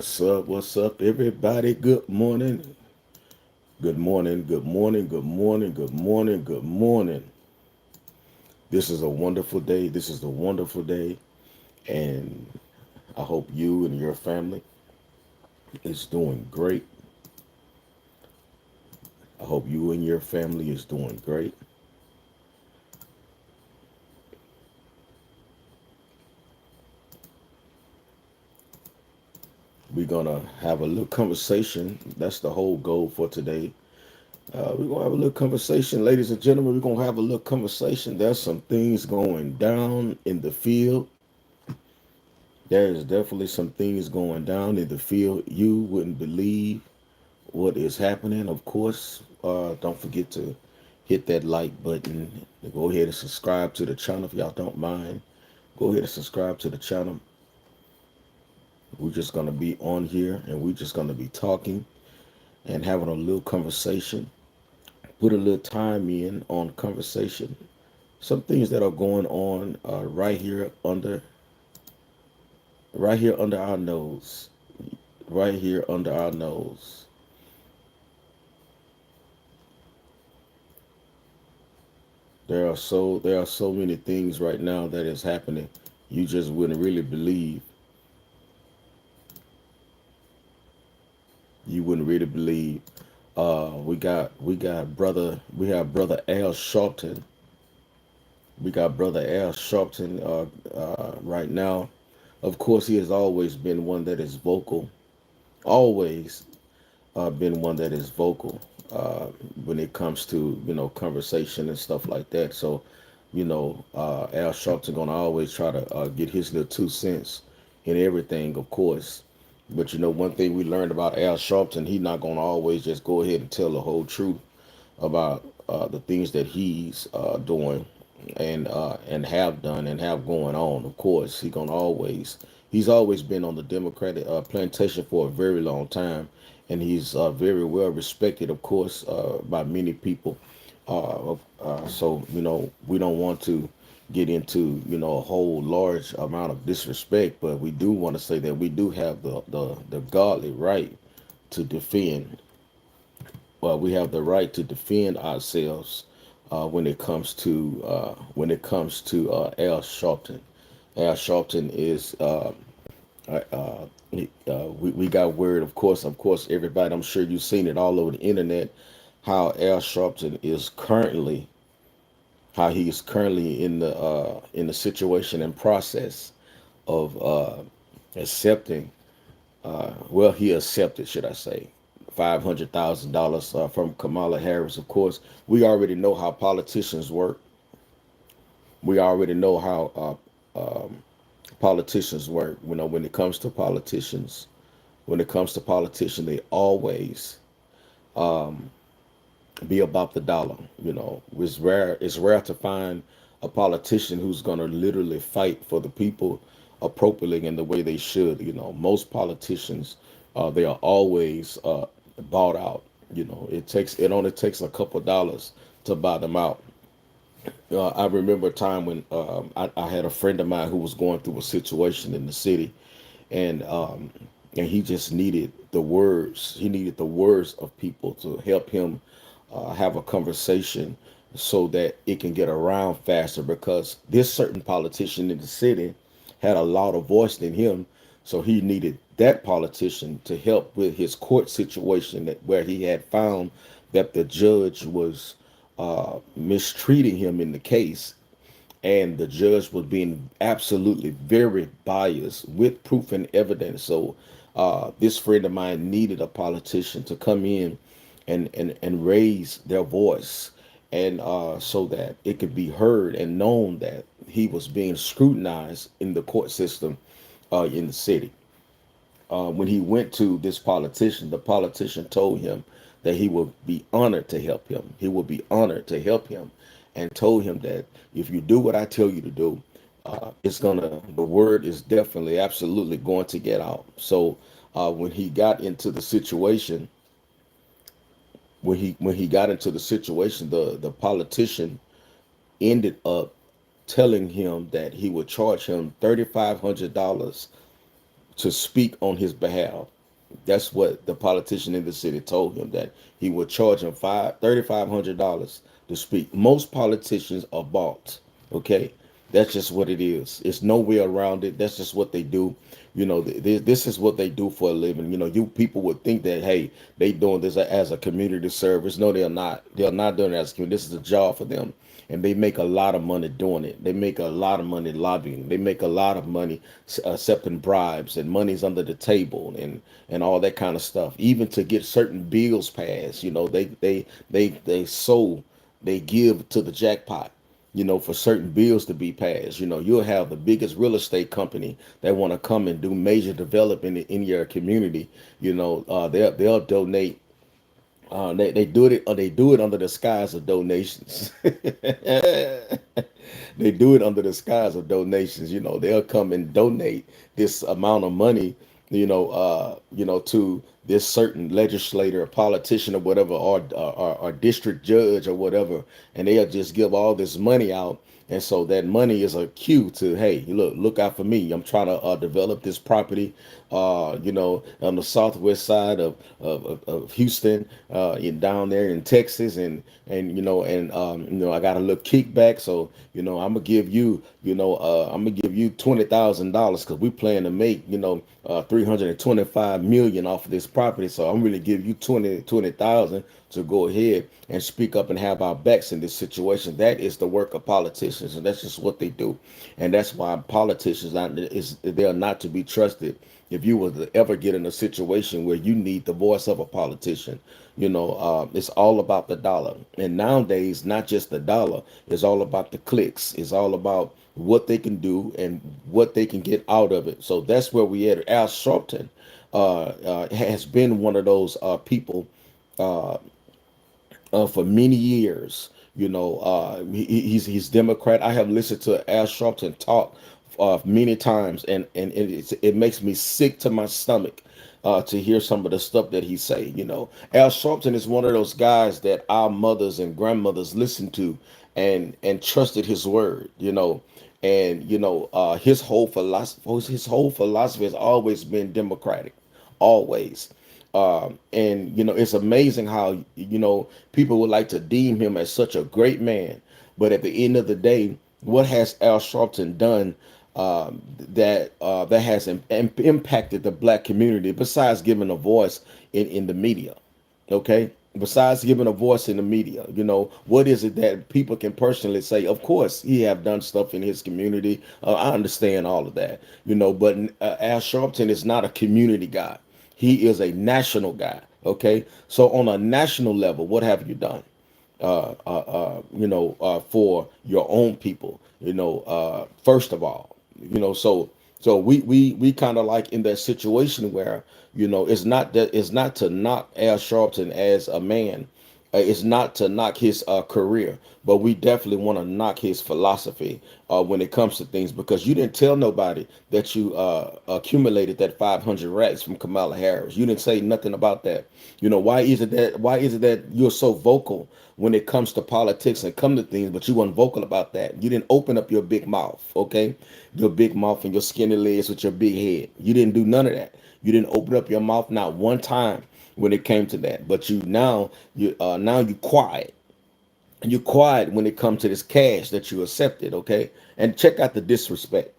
What's up, everybody? Good morning. Good morning. Good morning. Good morning. Good morning. Good morning. This is a wonderful day. This is a wonderful day. And I hope you and your family is doing great. I hope you and your family is doing great. We're going to have a little conversation. That's the whole goal for today. We're going to have a little conversation, ladies and gentlemen. We're going to have a little conversation. There's some things going down in the field. There is definitely some things going down in the field. You wouldn't believe what is happening. Of course, don't forget to hit that like button. Go ahead and subscribe to the channel if y'all don't mind. Go ahead and subscribe to the channel. We're just going to be on here and we're just going to be talking and having a little conversation. Put a little time in on conversation. Some things that are going on right here under our nose. Right here under our nose. There are so many things right now that is happening. You just wouldn't really believe. You wouldn't really believe. We have brother Al Sharpton. We got brother Al Sharpton right now. Of course, he has always been one that is vocal. Always been one that is vocal uh, when it comes to conversation and stuff like that. So Al Sharpton gonna always try to get his little 2 cents in everything, of course. But one thing we learned about Al Sharpton, he not gonna always just go ahead and tell the whole truth about the things that he's doing and have done and have going on. Of course, he's always been on the Democratic plantation for a very long time, and he's very well respected, of course, by many people. So we don't want to get into a whole large amount of disrespect, but we do want to say that we do have the godly right to defend. Well, we have the right to defend ourselves when it comes to Al Sharpton. Al Sharpton is we got word, of course, everybody. I'm sure you've seen it all over the internet. How Al Sharpton is currently, how he is currently in the situation and process of accepting. Well, he accepted, should I say, $500,000 from Kamala Harris. Of course, we already know how politicians work. We already know how politicians work. When it comes to politicians, they always be about the dollar. It's rare to find a politician who's going to literally fight for the people appropriately in the way they should. Most politicians, they are always bought out. It only takes a couple of dollars to buy them out. I remember a time when I had a friend of mine who was going through a situation in the city, and he just needed the words. He needed the words of people to help him have a conversation so that it can get around faster, because this certain politician in the city had a louder voice than him. So he needed that politician to help with his court situation, where he had found that the judge was mistreating him in the case, and the judge was being absolutely very biased with proof and evidence. So this friend of mine needed a politician to come in and raise their voice, and so that it could be heard and known that he was being scrutinized in the court system in the city. When he went to this politician, the politician told him that he would be honored to help him. He would be honored to help him, and told him that if you do what I tell you to do, the word is definitely, absolutely going to get out. So when he got into the situation, when he got into the situation, the politician ended up telling him that he would charge him $3,500 to speak on his behalf. That's what the politician in the city told him, that he would charge him $3,500 to speak. Most politicians are bought. Okay, that's just what it is. It's no way around it. That's just what they do. You know, this is what they do for a living. You know, you people would think that, hey, they doing this as a community service. No, they're not. They're not doing it as a community. This is a job for them, and they make a lot of money doing it. They make a lot of money lobbying. They make a lot of money accepting bribes, and money's under the table, and all that kind of stuff. Even to get certain bills passed, you know, they sow, they give to the jackpot, you know, for certain bills to be passed. You know, you'll have the biggest real estate company that want to come and do major development in your community. You know, they'll donate. They do it, or they do it under the skies of donations. They do it under the skies of donations. You know, they'll come and donate this amount of money, to this certain legislator, or politician, or whatever, or district judge, or whatever, and they'll just give all this money out. And so that money is a cue to, hey, look out for me. I'm trying to develop this property, on the southwest side of Houston, down there in Texas, and I got a little kickback. So, I'm gonna give you, $20,000, because we plan to make, 325 million off of this property. So I'm really give you 20,000 to go ahead and speak up and have our backs in this situation. That is the work of politicians, and that's just what they do. And that's why politicians they are not to be trusted. If you were to ever get in a situation where you need the voice of a politician, it's all about the dollar. And nowadays, not just the dollar, it's all about the clicks. It's all about what they can do and what they can get out of it. So that's where we at. Al Sharpton has been one of those people for many years. He's Democrat. I have listened to Al Sharpton talk many times, and it makes me sick to my stomach to hear some of the stuff that he say. Al Sharpton is one of those guys that our mothers and grandmothers listened to and trusted his word. And his whole philosophy has always been democratic, always. And it's amazing how people would like to deem him as such a great man, but at the end of the day, what has Al Sharpton done that has impacted the black community, besides giving a voice in the media? Okay, besides giving a voice in the media, what is it that people can personally say? Of course, he have done stuff in his community. I understand all of that, but Al Sharpton is not a community guy. He is a national guy. Okay, so on a national level, what have you done? For your own people. First of all, so we kind of like in that situation where it's not to knock Al Sharpton as a man. It's not to knock his career, but we definitely want to knock his philosophy when it comes to things, because you didn't tell nobody that you accumulated that 500 racks from Kamala Harris. You didn't say nothing about that. Why is it that you're so vocal when it comes to politics and come to things, but you weren't vocal about that? You didn't open up your big mouth, okay? Your big mouth and your skinny legs with your big head. You didn't do none of that. You didn't open up your mouth not one time when it came to that. But you quiet. And you're quiet when it comes to this cash that you accepted, okay? And check out the disrespect.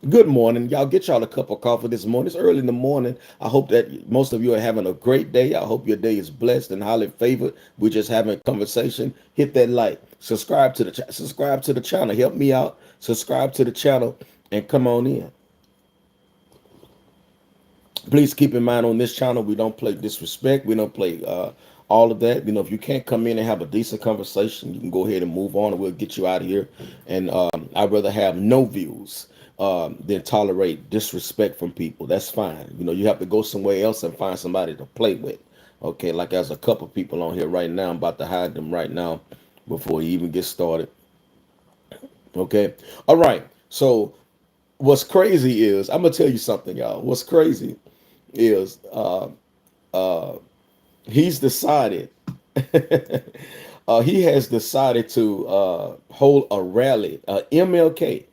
Good morning. Y'all, get y'all a cup of coffee this morning. It's early in the morning. I hope that most of you are having a great day. I hope your day is blessed and highly favored. We're just having a conversation. Hit that like. Subscribe to the channel. Help me out. Subscribe to the channel and come on in. Please keep in mind, on this channel, we don't play disrespect. We don't play all of that. If you can't come in and have a decent conversation, you can go ahead and move on, and we'll get you out of here. And I'd rather have no views than tolerate disrespect from people. That's fine. You have to go somewhere else and find somebody to play with. Okay, like there's a couple people on here right now. I'm about to hide them right now before he even gets started. Okay. All right. So what's crazy is, I'm gonna tell you something, y'all. What's crazy is he's decided he has decided to hold a rally, MLK.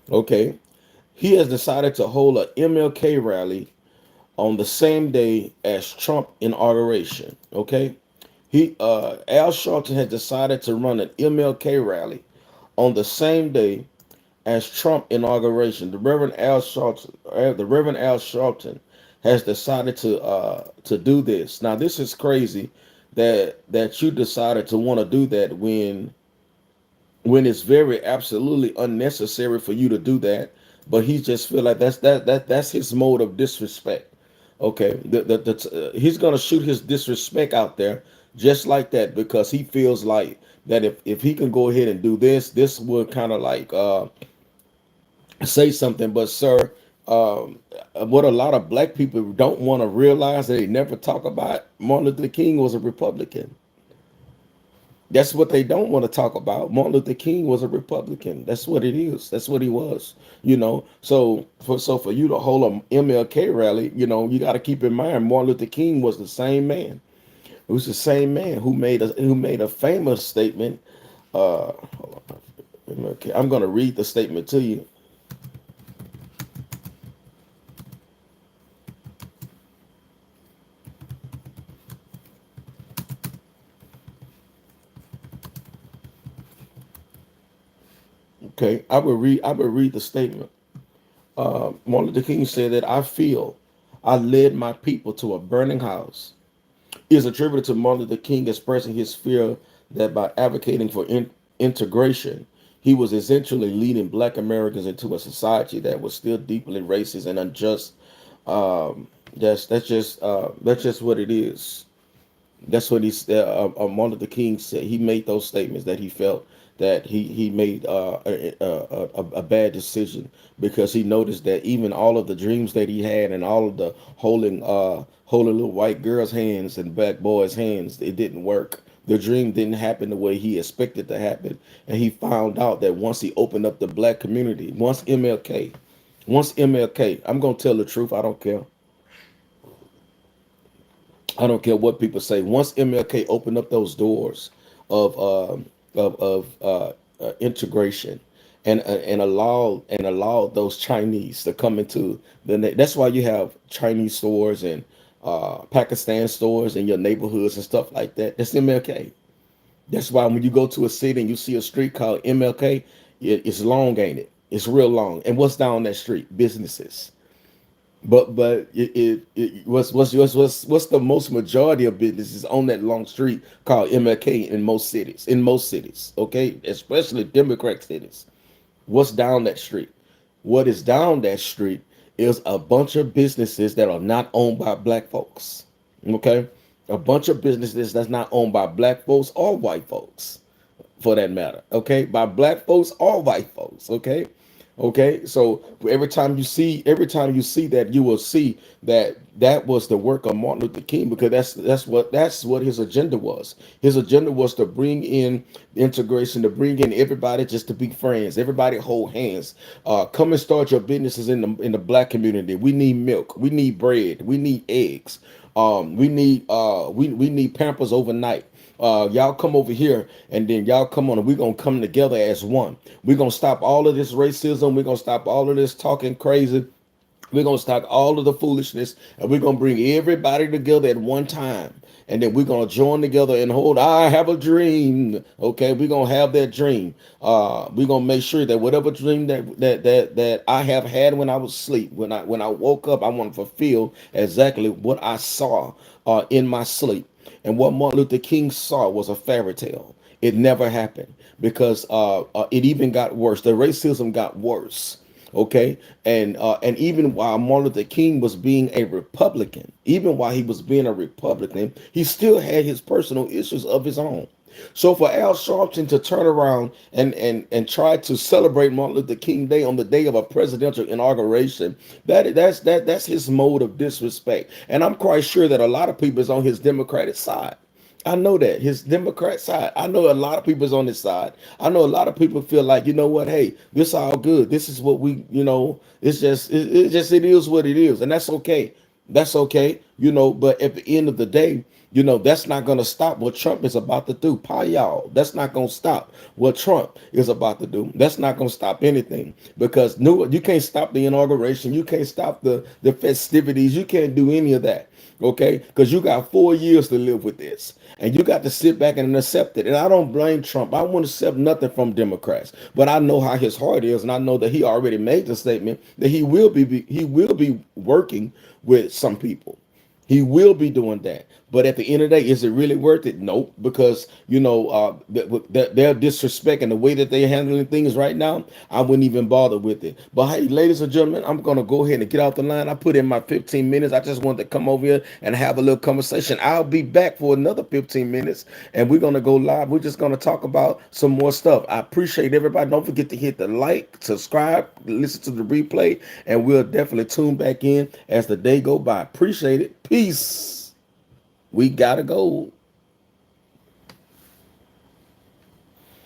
Okay, He has decided to hold a MLK rally on the same day as Trump inauguration. Okay, Al Sharpton has decided to run an MLK rally on the same day as Trump inauguration. The Reverend Al Sharpton has decided to do this. Now, this is crazy that you decided to want to do that when it's very absolutely unnecessary for you to do that. But he just feel like that's his mode of disrespect. Okay, he's gonna shoot his disrespect out there just like that because he feels like that if he can go ahead and do this would kind of like say something. But sir, what a lot of black people don't want to realize that they never talk about, Martin Luther King was a Republican. That's what they don't want to talk about. Martin Luther King was a Republican. That's what it is. That's what he was. So for you to hold a MLK rally, you got to keep in mind Martin Luther King was the same man. It was the same man who made a famous statement. Hold on. Okay, I'm going to read the statement to you. Okay, I will read the statement. Martin Luther King said that I feel I led my people to a burning house. It is attributed to Martin Luther King expressing his fear that by advocating for integration, he was essentially leading Black Americans into a society that was still deeply racist and unjust. That's just what it is. That's what Martin Luther King said. He made those statements that he felt that he made a bad decision because he noticed that even all of the dreams that he had and all of the holding little white girls' hands and black boys' hands, it didn't work. The dream didn't happen the way he expected to happen, and he found out that once he opened up the black community, once MLK, I'm gonna tell the truth. I don't care what people say. Once MLK opened up those doors of integration and allowed those Chinese to come into that's why you have Chinese stores and Pakistan stores in your neighborhoods and stuff like that. That's MLK. That's why when you go to a city and you see a street called MLK, it's long, ain't it? It's real long. And what's down that street? Businesses. But what's the most majority of businesses on that long street called MLK in most cities? In most cities, okay, especially Democrat cities. What's down that street? What is down that street is a bunch of businesses that are not owned by black folks. Okay, a bunch of businesses that's not owned by black folks or white folks, for that matter. Okay, by black folks or white folks. Okay, so every time you see that, you will see that that was the work of Martin Luther King, because that's what his agenda was. His agenda was to bring in integration, to bring in everybody just to be friends, everybody hold hands. Come and start your businesses in the black community. We need milk, we need bread, we need eggs, we need Pampers overnight. Y'all come over here, and then y'all come on, and we're gonna come together as one. We're gonna stop all of this racism. We're gonna stop all of this talking crazy. We're gonna stop all of the foolishness, and we're gonna bring everybody together at one time. And then we're gonna join together and hold. I have a dream. Okay, we're gonna have that dream. We're gonna make sure that whatever dream that I have had when I was asleep, when I woke up, I want to fulfill exactly what I saw in my sleep. And what Martin Luther King saw was a fairy tale. It never happened, because it even got worse. The racism got worse. Okay, and even while Martin Luther King was being a Republican, even while he was being a Republican, he still had his personal issues of his own. So for Al Sharpton to turn around and try to celebrate Martin Luther King Day on the day of a presidential inauguration, that's his mode of disrespect. And I'm quite sure that a lot of people is on his Democratic side. I know that his Democrat side. I know a lot of people is on his side. I know a lot of people feel like, you know what, hey, this all good. This is what it is what it is, and that's okay. That's okay. But at the end of the day, You know, that's not going to stop what Trump is about to do. Pie y'all. That's not going to stop what Trump is about to do. That's not going to stop anything because no, you can't stop the inauguration. You can't stop the festivities. You can't do any of that. Okay, because you got 4 years to live with this, and you got to sit back and accept it. And I don't blame Trump. I won't accept nothing from Democrats, but I know how his heart is, and I know that he already made the statement that he will be working with some people. He will be doing that. But at the end of the day, is it really worth it? Nope. Because, you know, they're disrespecting the way that they're handling things right now. I wouldn't even bother with it. But hey, ladies and gentlemen, I'm going to go ahead and get off the line. I put in my 15 minutes. I just wanted to come over here and have a little conversation. I'll be back for another 15 minutes and we're going to go live. We're just going to talk about some more stuff. I appreciate everybody. Don't forget to hit the like, subscribe, listen to the replay, and we'll definitely tune back in as the day go by. Appreciate it. Peace. We gotta go.